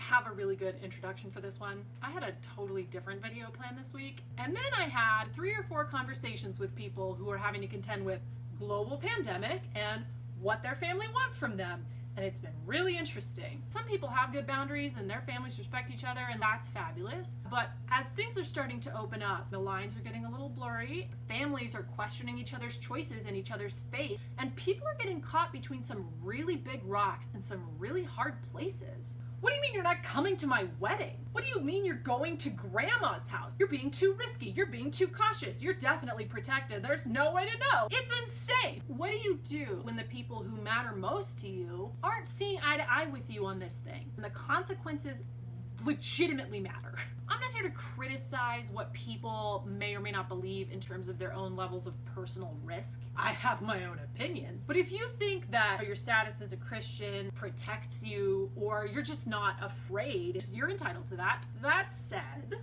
have a really good introduction for this one. I had a totally different video planned this week, and then I had 3 or 4 conversations with people who are having to contend with global pandemic and what their family wants from them. And it's been really interesting. Some people have good boundaries and their families respect each other, and that's fabulous. But as things are starting to open up, the lines are getting a little blurry, families are questioning each other's choices and each other's faith, and people are getting caught between some really big rocks and some really hard places. What do you mean you're not coming to my wedding? What do you mean you're going to grandma's house? You're being too risky. You're being too cautious. You're definitely protected. There's no way to know. It's insane. What do you do when the people who matter most to you aren't seeing eye to eye with you on this thing? And the consequences legitimately matter. I'm not here to criticize what people may or may not believe in terms of their own levels of personal risk. I have my own opinions. But if you think that your status as a Christian protects you, or you're just not afraid, you're entitled to that. That said,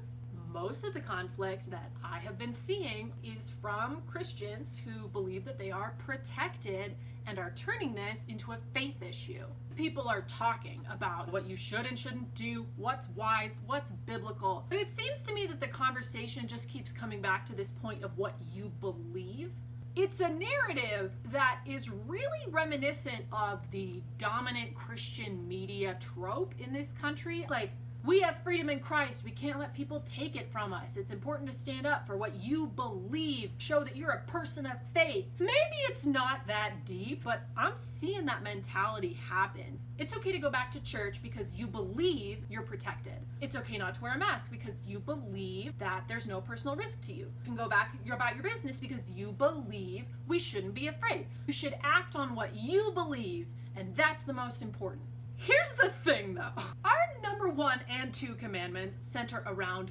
most of the conflict that I have been seeing is from Christians who believe that they are protected and are turning this into a faith issue. People are talking about what you should and shouldn't do, what's wise, what's biblical. But it seems to me that the conversation just keeps coming back to this point of what you believe. It's a narrative that is really reminiscent of the dominant Christian media trope in this country. Like, we have freedom in Christ. We can't let people take it from us. It's important to stand up for what you believe. Show that you're a person of faith. Maybe it's not that deep, but I'm seeing that mentality happen. It's okay to go back to church because you believe you're protected. It's okay not to wear a mask because you believe that there's no personal risk to you. You can go back about your business because you believe we shouldn't be afraid. You should act on what you believe, and that's the most important. Here's the thing though. Our number 1 and 2 commandments center around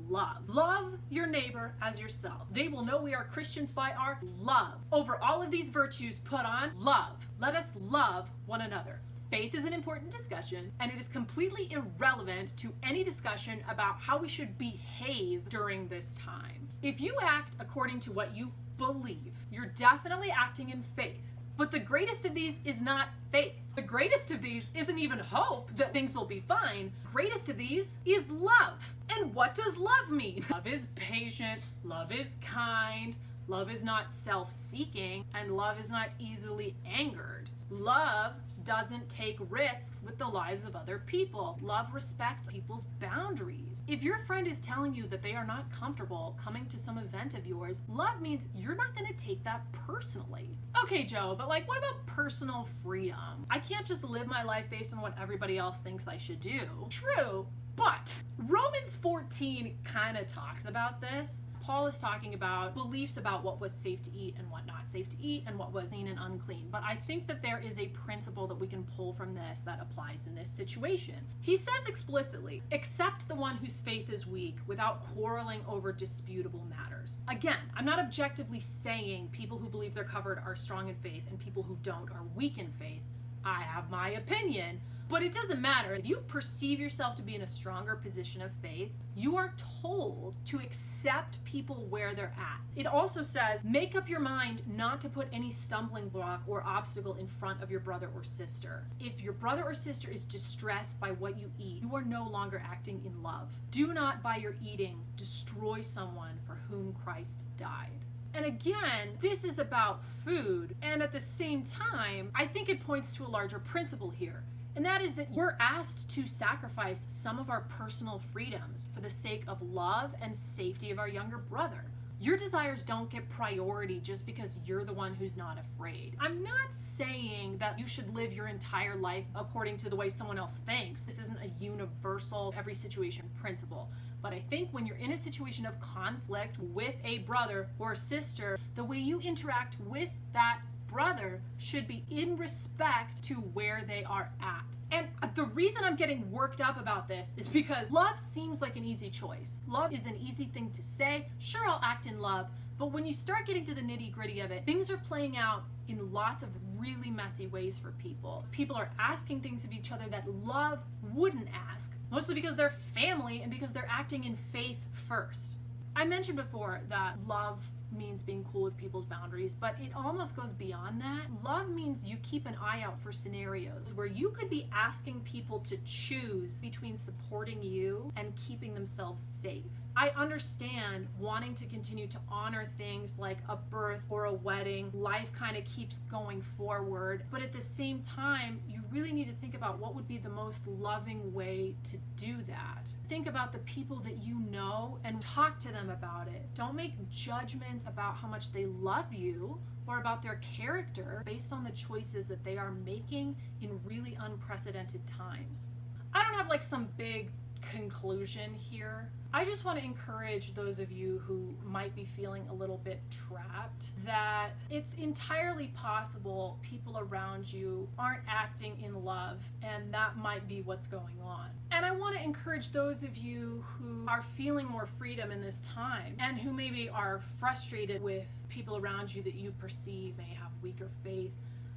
love. Love your neighbor as yourself. They will know we are Christians by our love. Over all of these virtues, put on love. Let us love one another. Faith is an important discussion, and it is completely irrelevant to any discussion about how we should behave during this time. If you act according to what you believe, you're definitely acting in faith. But the greatest of these is not faith. The greatest of these isn't even hope that things will be fine. The greatest of these is love. And what does love mean? Love is patient, love is kind, love is not self-seeking, and love is not easily angered. Love doesn't take risks with the lives of other people. Love respects people's boundaries. If your friend is telling you that they are not comfortable coming to some event of yours, love means you're not going to take that personally. Okay, Joe, but what about personal freedom? I can't just live my life based on what everybody else thinks I should do. True, but Romans 14 kind of talks about this. Paul is talking about beliefs about what was safe to eat and what not safe to eat and what was clean and unclean. But I think that there is a principle that we can pull from this that applies in this situation. He says explicitly, accept the one whose faith is weak without quarreling over disputable matters. Again, I'm not objectively saying people who believe they're covered are strong in faith and people who don't are weak in faith. I have my opinion. But it doesn't matter. If you perceive yourself to be in a stronger position of faith, you are told to accept people where they're at. It also says, make up your mind not to put any stumbling block or obstacle in front of your brother or sister. If your brother or sister is distressed by what you eat, you are no longer acting in love. Do not by your eating destroy someone for whom Christ died. And again, this is about food. And at the same time, I think it points to a larger principle here. And that is that we're asked to sacrifice some of our personal freedoms for the sake of love and safety of our younger brother. Your desires don't get priority just because you're the one who's not afraid. I'm not saying that you should live your entire life according to the way someone else thinks. This isn't a universal, every situation principle. But I think when you're in a situation of conflict with a brother or sister, the way you interact with that brother should be in respect to where they are at. And the reason I'm getting worked up about this is because love seems like an easy choice. Love is an easy thing to say. Sure, I'll act in love. But when you start getting to the nitty-gritty of it, things are playing out in lots of really messy ways for people. People are asking things of each other that love wouldn't ask, mostly because they're family and because they're acting in faith first. I mentioned before that love means being cool with people's boundaries, but it almost goes beyond that. Love means you keep an eye out for scenarios where you could be asking people to choose between supporting you and keeping themselves safe. I understand wanting to continue to honor things like a birth or a wedding. Life kind of keeps going forward, but at the same time, you really need to think about what would be the most loving way to do that. Think about the people that you know and talk to them about it. Don't make judgments about how much they love you or about their character based on the choices that they are making in really unprecedented times. I don't have like some big conclusion here. I just want to encourage those of you who might be feeling a little bit trapped that it's entirely possible people around you aren't acting in love, and that might be what's going on. And I want to encourage those of you who are feeling more freedom in this time and who maybe are frustrated with people around you that you perceive may have weaker faith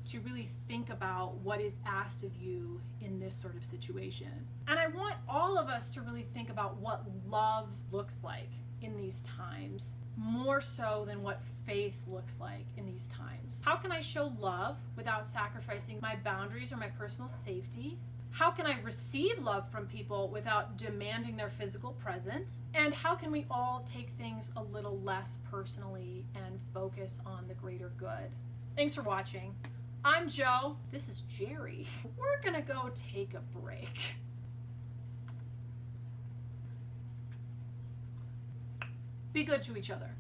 to really think about what is asked of you in this sort of situation. And I want all of us to really think about what love looks like in these times, more so than what faith looks like in these times. How can I show love without sacrificing my boundaries or my personal safety? How can I receive love from people without demanding their physical presence? And how can we all take things a little less personally and focus on the greater good? Thanks for watching. I'm Jo. This is Jerry. We're gonna go take a break. Be good to each other.